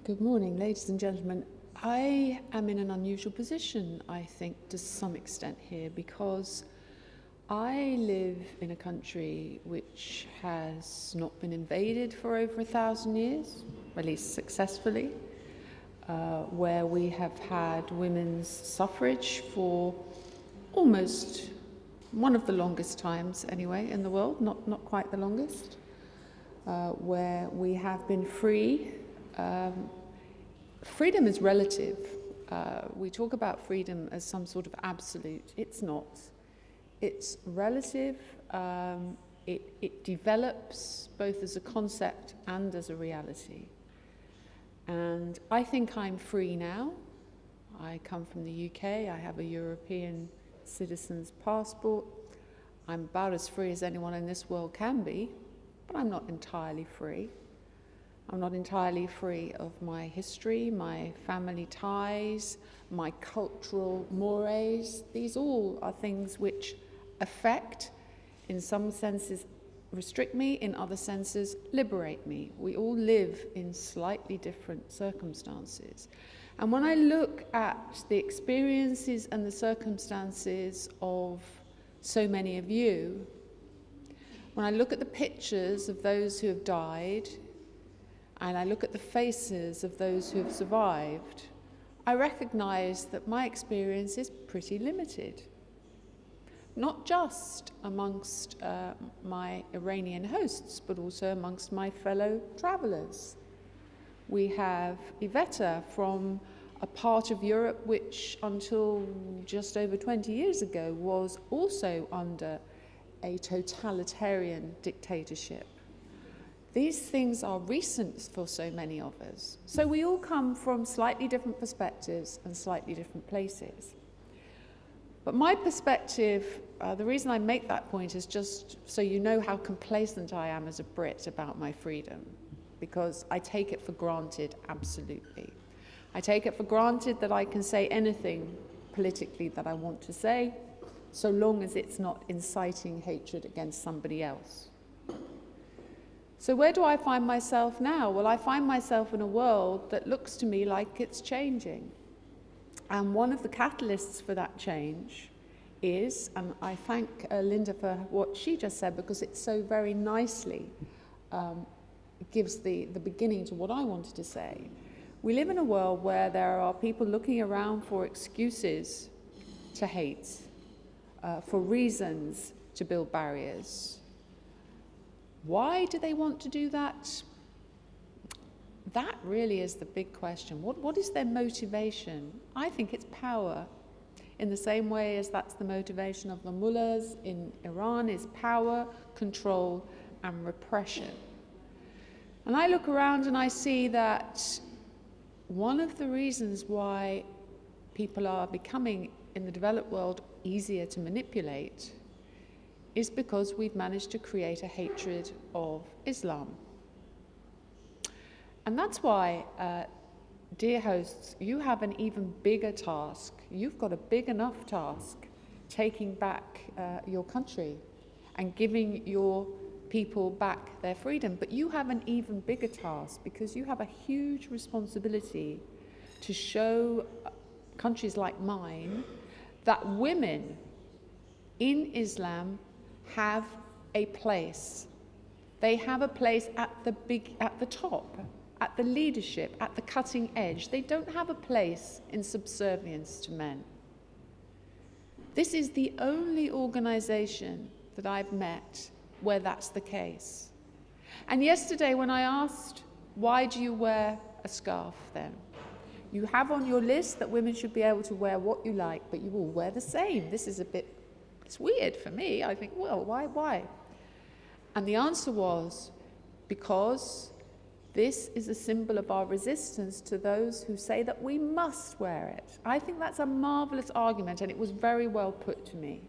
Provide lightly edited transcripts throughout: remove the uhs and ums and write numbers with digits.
Good morning, ladies and gentlemen. I am in an unusual position, I think, to some extent here, because I live in a country which has not been invaded for over 1,000 years, at least successfully, where we have had women's suffrage for almost one of the longest times, anyway, in the world, not quite the longest, where we have been free. Freedom is relative. We talk about freedom as some sort of absolute. It's not. It's relative. It develops both as a concept and as a reality. And I think I'm free now. I come from the UK. I have a European citizen's passport. I'm about as free as anyone in this world can be, but I'm not entirely free. I'm not entirely free of my history, my family ties, my cultural mores. These all are things which affect, in some senses, restrict me, in other senses, liberate me. We all live in slightly different circumstances. And when I look at the experiences and the circumstances of so many of you, when I look at the pictures of those who have died, and I look at the faces of those who have survived, I recognize that my experience is pretty limited. Not just amongst my Iranian hosts, but also amongst my fellow travelers. We have Iveta from a part of Europe which, until just over 20 years ago, was also under a totalitarian dictatorship. These things are recent for so many of us. So we all come from slightly different perspectives and slightly different places. But my perspective, the reason I make that point is just so you know how complacent I am as a Brit about my freedom, because I take it for granted, absolutely. I take it for granted that I can say anything politically that I want to say, so long as it's not inciting hatred against somebody else. So where do I find myself now? Well, I find myself in a world that looks to me like it's changing. And one of the catalysts for that change is, and I thank Linda for what she just said, because it so very nicely gives the beginning to what I wanted to say. We live in a world where there are people looking around for excuses to hate, for reasons to build barriers. Why do they want to do that? That really is the big question. What is their motivation? I think it's power. In the same way as that's the motivation of the mullahs in Iran, is power, control, and repression. And I look around and I see that one of the reasons why people are becoming, in the developed world, easier to manipulate is because we've managed to create a hatred of Islam. And that's why, dear hosts, you have an even bigger task. You've got a big enough task taking back your country and giving your people back their freedom. But you have an even bigger task, because you have a huge responsibility to show countries like mine that women in Islam have a place. They have a place at the top, at the leadership, at the cutting edge. They don't have a place in subservience to men. This is the only organization that I've met where that's the case. And yesterday when I asked, why do you wear a scarf then? You have on your list that women should be able to wear what you like, but you all wear the same. This is it's weird for me. I think, well, why? And the answer was, because this is a symbol of our resistance to those who say that we must wear it. I think that's a marvelous argument, and it was very well put to me.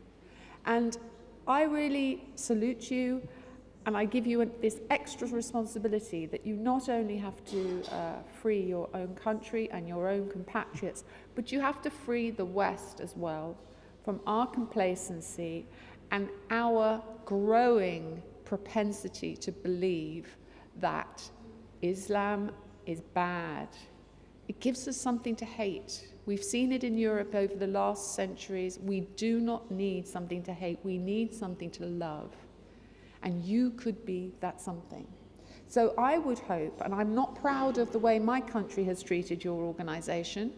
And I really salute you, and I give you this extra responsibility that you not only have to free your own country and your own compatriots, but you have to free the West as well from our complacency and our growing propensity to believe that Islam is bad. It gives us something to hate. We've seen it in Europe over the last centuries. We do not need something to hate. We need something to love. And you could be that something. So I would hope, and I'm not proud of the way my country has treated your organisation,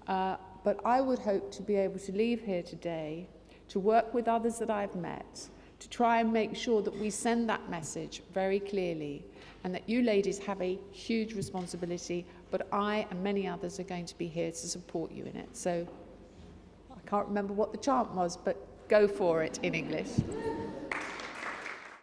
but I would hope to be able to leave here today, to work with others that I've met, to try and make sure that we send that message very clearly, and that you ladies have a huge responsibility, but I and many others are going to be here to support you in it. So I can't remember what the chant was, but go for it in English.